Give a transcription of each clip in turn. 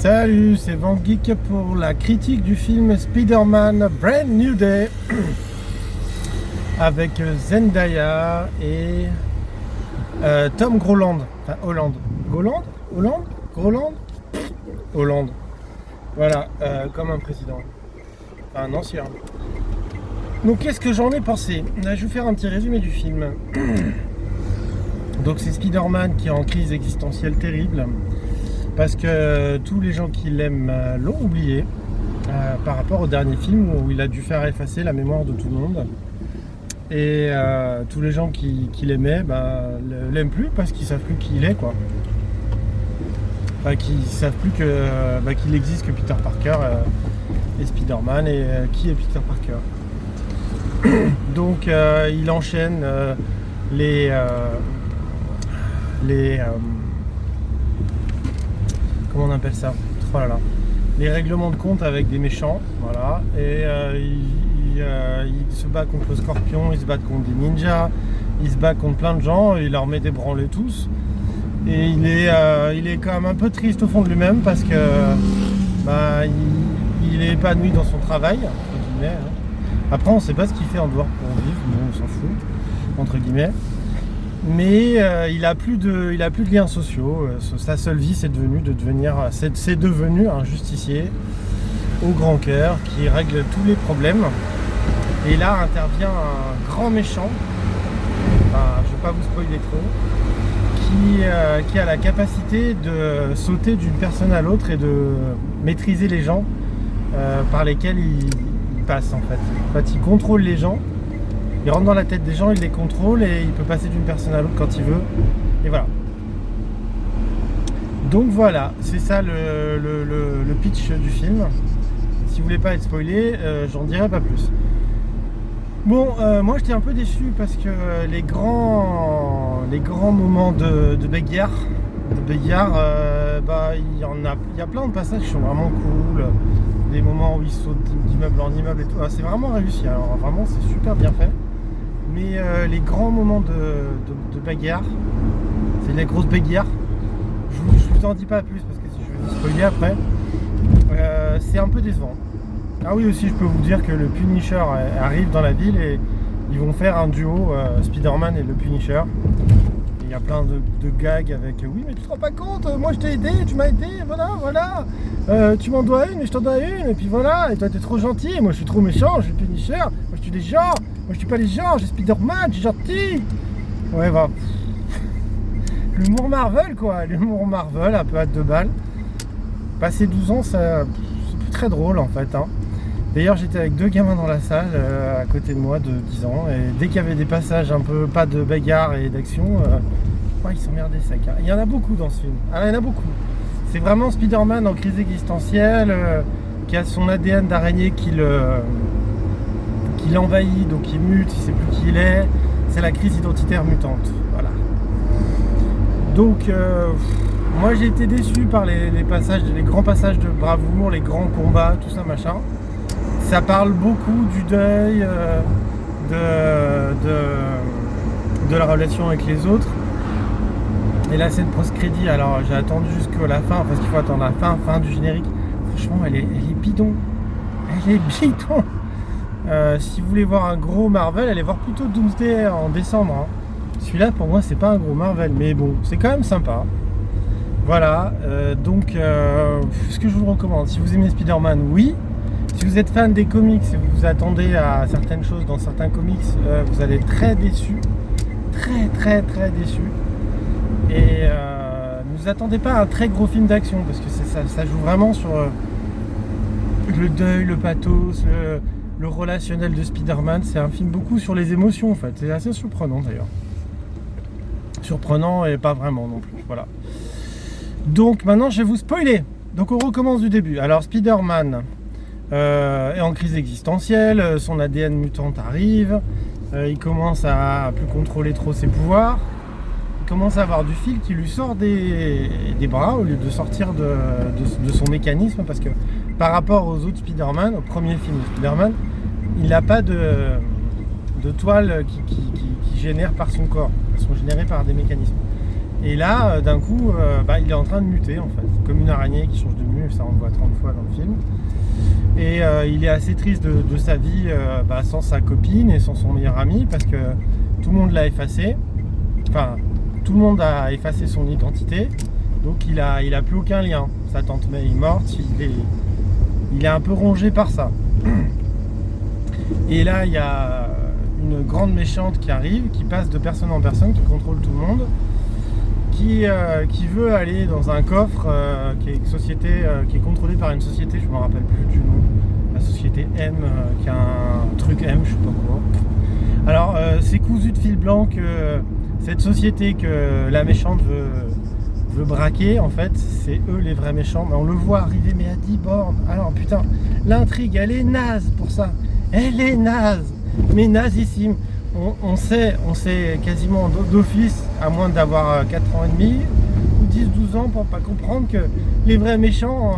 Salut, c'est Van Geek pour la critique du film Spider-Man Brand New Day avec Zendaya et Tom Holland. Enfin, Holland. Holland. Hollande. Voilà, comme un président. Enfin, un ancien. Donc, qu'est-ce que j'en ai pensé? Là, je vais vous faire un petit résumé du film. Donc, c'est Spider-Man qui est en crise existentielle terrible. Parce que tous les gens qui l'aiment l'ont oublié par rapport au dernier film où il a dû faire effacer la mémoire de tout le monde. Et tous les gens qui l'aimaient l'aiment plus parce qu'ils savent plus qui il est, quoi. Enfin, qu'ils savent plus qu'il existe que Peter Parker et Spider-Man et qui est Peter Parker. Donc il enchaîne comment on appelle ça? Oh là là. Les règlements de compte avec des méchants, voilà. Et il se bat contre le Scorpion, il se bat contre des ninjas, il se bat contre plein de gens, il leur met des branlés tous. Et il est quand même un peu triste au fond de lui-même parce que il est épanoui dans son travail, entre guillemets. Après, on ne sait pas ce qu'il fait en dehors pour vivre, bon, on s'en fout, entre guillemets. Mais il a plus de liens sociaux. Sa seule vie, c'est devenu un justicier au grand cœur qui règle tous les problèmes. Et là intervient un grand méchant. Enfin, je ne vais pas vous spoiler trop. Qui a la capacité de sauter d'une personne à l'autre et de maîtriser les gens par lesquels il passe en fait. En fait, il contrôle les gens. Il rentre dans la tête des gens, il les contrôle et il peut passer d'une personne à l'autre quand il veut. Et voilà. Donc voilà, c'est ça le pitch du film. Si vous voulez pas être spoilé, j'en dirai pas plus. Bon, moi j'étais un peu déçu parce que les grands moments de bagarre, il y a plein de passages qui sont vraiment cool. Des moments où ils sautent d'immeuble en immeuble et tout. C'est vraiment réussi. Alors vraiment, c'est super bien fait. Mais les grands moments de bagarre, c'est les grosses bagarres. Je vous en dis pas plus parce que si je vais vous spoiler après, c'est un peu décevant. Ah oui, aussi je peux vous dire que le Punisher arrive dans la ville et ils vont faire un duo Spider-Man et le Punisher. Il y a plein de gags avec oui mais tu te rends pas compte, moi je t'ai aidé, tu m'as aidé, voilà. Tu m'en dois une et je t'en dois une et puis voilà, et toi t'es trop gentil, et moi je suis trop méchant, je suis le Punisher, moi je suis des gens, moi je suis pas les gens, je suis Spider-Man, je suis gentil. Ouais bah l'humour Marvel quoi, l'humour Marvel un peu à deux balles. Passer 12 ans c'est plus très drôle en fait hein. D'ailleurs j'étais avec deux gamins dans la salle à côté de moi de 10 ans et dès qu'il y avait des passages un peu pas de bagarre et d'action, ils s'emmerdaient sec. Il y en a beaucoup dans ce film, il y en a beaucoup. C'est vraiment Spider-Man en crise existentielle qui a son ADN d'araignée qui l'envahit, donc il mute, il sait plus qui il est. C'est la crise identitaire mutante, voilà. Donc moi j'ai été déçu par les grands passages de bravoure, les grands combats, tout ça machin. Ça parle beaucoup du deuil, de la relation avec les autres. Et la scène post-crédit, alors j'ai attendu jusqu'à la fin, parce qu'il faut attendre la fin du générique. Franchement, elle est bidon. Elle est bidon. Si vous voulez voir un gros Marvel, allez voir plutôt Doomsday en décembre. Hein. Celui-là, pour moi, c'est pas un gros Marvel, mais bon, c'est quand même sympa. Voilà, donc ce que je vous recommande, si vous aimez Spider-Man, oui. Si vous êtes fan des comics et vous vous attendez à certaines choses dans certains comics, vous allez être très déçus. Très déçus. Et ne vous attendez pas à un très gros film d'action parce que ça joue vraiment sur le deuil, le pathos, le relationnel de Spider-Man. C'est un film beaucoup sur les émotions en fait. C'est assez surprenant d'ailleurs. Surprenant et pas vraiment non plus. Voilà. Donc maintenant je vais vous spoiler. Donc on recommence du début. Alors Spider-Man est en crise existentielle, son ADN mutante arrive, il commence à plus contrôler trop ses pouvoirs, il commence à avoir du fil qui lui sort des bras au lieu de sortir de son mécanisme parce que par rapport aux autres Spider-Man, au premier film de Spider-Man, il n'a pas de toile qui génère par son corps, elles sont générées par des mécanismes. Et là, d'un coup, il est en train de muter en fait, comme une araignée qui change de mue, ça on le voit 30 fois dans le film. Et il est assez triste de sa vie sans sa copine et sans son meilleur ami, parce que tout le monde l'a effacé. Enfin, tout le monde a effacé son identité, donc il a plus aucun lien. Sa tante May est morte, il est un peu rongé par ça. Et là, il y a une grande méchante qui arrive, qui passe de personne en personne, qui contrôle tout le monde, qui veut aller dans un coffre qui est contrôlé par une société, je me rappelle plus du nom, la société M, qui a un truc M, je sais pas quoi. Alors, c'est cousu de fil blanc que cette société que la méchante veut braquer, en fait, c'est eux les vrais méchants. Mais on le voit arriver, mais à 10 bornes. Alors, putain, l'intrigue, elle est naze pour ça. Elle est naze, mais nazissime. On sait quasiment d'office, à moins d'avoir 4 ans et demi ou 10-12 ans, pour pas comprendre que les vrais méchants,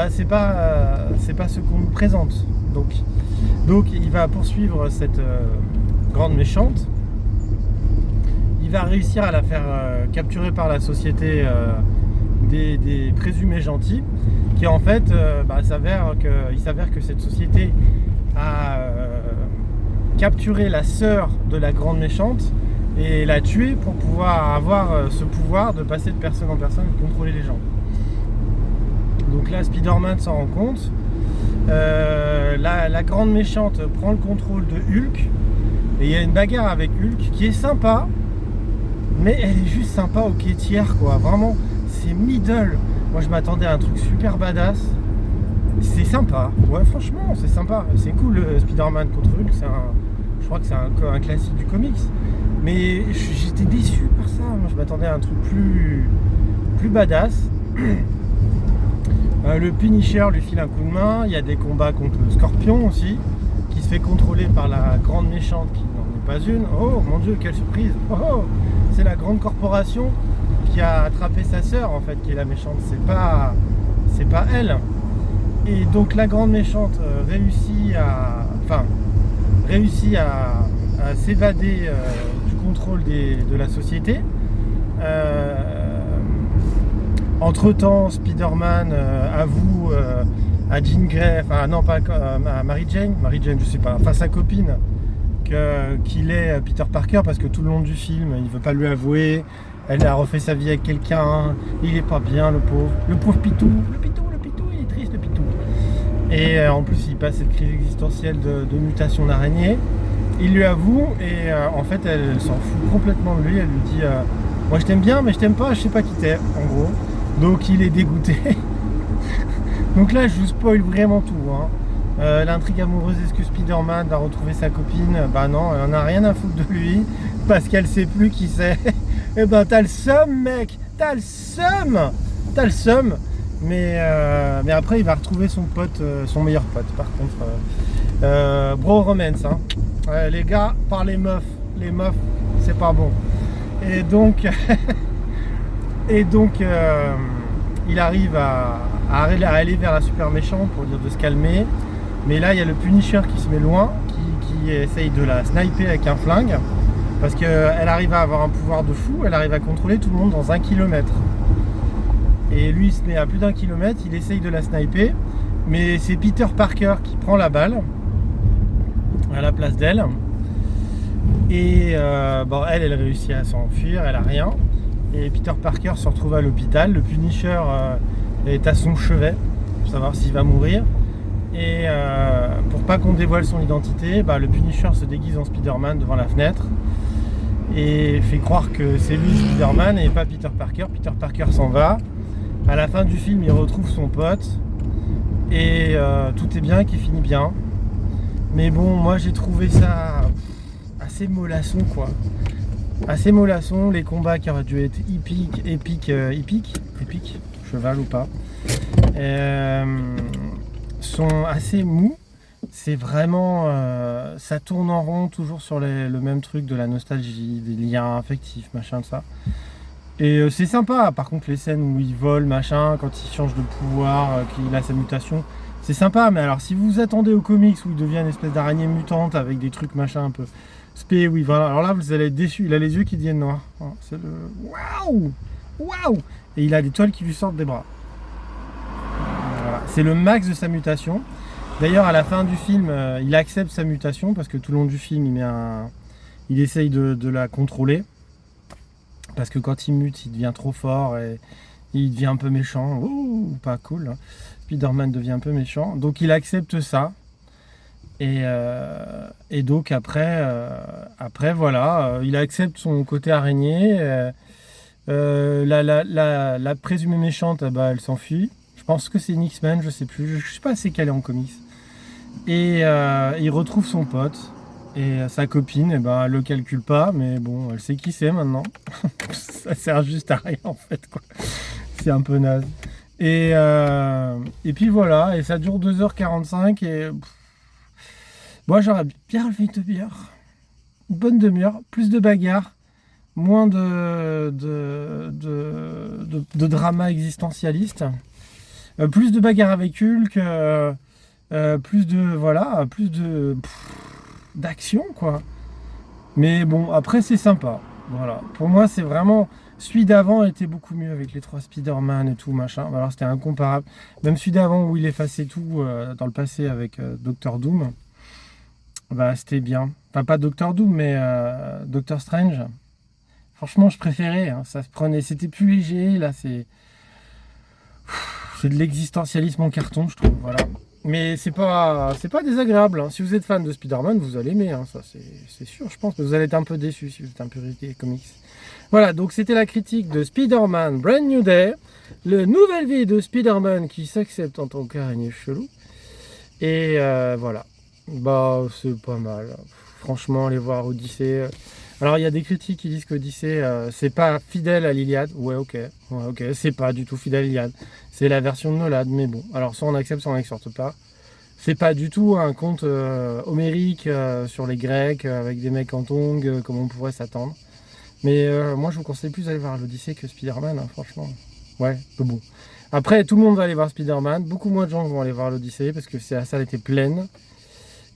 c'est pas ce qu'on nous présente. Donc il va poursuivre cette grande méchante. Il va réussir à la faire capturer par la société des présumés gentils, qui en fait il s'avère que cette société a capturé la sœur de la grande méchante et l'a tuée pour pouvoir avoir ce pouvoir de passer de personne en personne et de contrôler les gens. Donc là, Spider-Man s'en rend compte. La grande méchante prend le contrôle de Hulk et il y a une bagarre avec Hulk qui est sympa, mais elle est juste sympa au quai tiers, quoi. Vraiment, c'est middle. Moi, je m'attendais à un truc super badass. C'est sympa, ouais, franchement, c'est sympa. C'est cool, Spider-Man contre Hulk. Je crois que c'est un classique du comics. Mais j'étais déçu par ça. Moi, je m'attendais à un truc plus badass. Le Punisher lui file un coup de main. Il y a des combats contre le Scorpion aussi, qui se fait contrôler par la grande méchante qui n'en est pas une. Oh mon Dieu, quelle surprise! Oh, c'est la grande corporation qui a attrapé sa sœur, en fait, qui est la méchante. C'est pas elle. Et donc la grande méchante réussit à s'évader du contrôle de la société. Entre-temps, Spider-Man avoue à Jean Grey, à Mary Jane, je sais pas, enfin sa copine, qu'il est Peter Parker, parce que tout le long du film, il veut pas lui avouer. Elle a refait sa vie avec quelqu'un, il est pas bien, le pauvre Pitou, il est triste, le Pitou. Et en plus, il passe cette crise existentielle de mutation d'araignée. Il lui avoue, et en fait, elle s'en fout complètement de lui. Elle lui dit moi je t'aime bien, mais je t'aime pas, je sais pas qui t'es, en gros. Donc il est dégoûté. Donc là, je vous spoil vraiment tout, hein. L'intrigue amoureuse, est-ce que Spider-Man va retrouver sa copine? Bah non, elle en a rien à foutre de lui, parce qu'elle sait plus qui c'est. Et t'as le seum, mec, t'as le seum. Mais après, il va retrouver son pote, son meilleur pote. Par contre, bro romance, hein. Les gars, par les meufs, c'est pas bon. Et donc, il arrive à aller vers la super méchante pour dire de se calmer. Mais là, il y a le Punisher qui se met loin, qui essaye de la sniper avec un flingue, parce qu'elle arrive à avoir un pouvoir de fou, elle arrive à contrôler tout le monde dans 1 kilomètre. Et lui, il se met à plus d'1 kilomètre, il essaye de la sniper, mais c'est Peter Parker qui prend la balle à la place d'elle. Et elle réussit à s'enfuir, elle a rien. Et Peter Parker se retrouve à l'hôpital. Le Punisher est à son chevet pour savoir s'il va mourir. Et pour pas qu'on dévoile son identité, le Punisher se déguise en Spider-Man devant la fenêtre et fait croire que c'est lui Spider-Man et pas Peter Parker. Peter Parker s'en va. À la fin du film, il retrouve son pote et tout est bien qui finit bien. Mais bon, moi j'ai trouvé ça assez mollasson, quoi. Assez mollasson. Les combats qui auraient dû être épiques, cheval ou pas, sont assez mous. C'est vraiment ça tourne en rond, toujours sur le même truc de la nostalgie, des liens affectifs, machin, de ça. Et c'est sympa. Par contre, les scènes où il vole, machin, quand il change de pouvoir, qu'il a sa mutation, c'est sympa. Mais alors, si vous vous attendez aux comics où il devient une espèce d'araignée mutante avec des trucs machin un peu, Spé, oui, voilà. Alors là, vous allez être déçus. Il a les yeux qui deviennent noirs. Hein, c'est le... Waouh! Waouh! Et il a des toiles qui lui sortent des bras. Voilà. C'est le max de sa mutation. D'ailleurs, à la fin du film, il accepte sa mutation parce que tout le long du film, il essaye de la contrôler. Parce que quand il mute, il devient trop fort et il devient un peu méchant. Ouh, pas cool. Hein. Spider-Man devient un peu méchant. Donc il accepte ça. Et donc après voilà, il accepte son côté araignée. La présumée méchante, bah, elle s'enfuit. Je pense que c'est une X-Men, je sais plus. Je sais pas assez calé en comics. Et il retrouve son pote. Et sa copine, eh ben, elle le calcule pas, mais bon, elle sait qui c'est maintenant. Ça sert juste à rien en fait, quoi. C'est un peu naze. Et puis voilà, et ça dure 2h45 et moi j'aurais bien relevé une demi-heure. Une bonne demi-heure, plus de bagarres, moins de drama existentialiste. Plus de bagarres avec Hulk, plus de d'action quoi. Mais bon, après c'est sympa. Voilà. Pour moi, c'est vraiment celui d'avant était beaucoup mieux avec les 3 Spider-Man et tout machin. Alors c'était incomparable. Même celui d'avant où il effaçait tout dans le passé avec Doctor Doom. Bah c'était bien. Enfin pas Doctor Doom mais Doctor Strange. Franchement, je préférais. Hein. Ça se prenait, c'était plus léger. Là, c'est de l'existentialisme en carton, je trouve. Voilà. Mais c'est pas désagréable. Hein. Si vous êtes fan de Spider-Man, vous allez aimer. Hein. Ça, c'est sûr, je pense. Mais vous allez être un peu déçu si vous êtes un purité des comics. Voilà, donc c'était la critique de Spider-Man Brand New Day. La nouvelle vie de Spider-Man qui s'accepte en tant qu'araignée chelou. Et voilà. Bah, c'est pas mal. Franchement, allez voir Odyssey. Alors, il y a des critiques qui disent qu'Odyssey, c'est pas fidèle à l'Iliade. Ouais, ok. C'est pas du tout fidèle à l'Iliade. C'est la version de Nolan, mais bon. Alors, soit on accepte, soit on n'accepte pas. C'est pas du tout un conte homérique sur les Grecs, avec des mecs en tongs, comme on pourrait s'attendre. Mais moi, je vous conseille plus d'aller voir l'Odyssée que Spider-Man, hein, franchement. Ouais, c'est bon. Après, tout le monde va aller voir Spider-Man. Beaucoup moins de gens vont aller voir l'Odyssée, parce que la salle était pleine.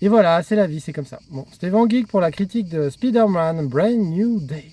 Et voilà, c'est la vie, c'est comme ça. Bon, c'était Van Geek pour la critique de Spider-Man Brand New Day.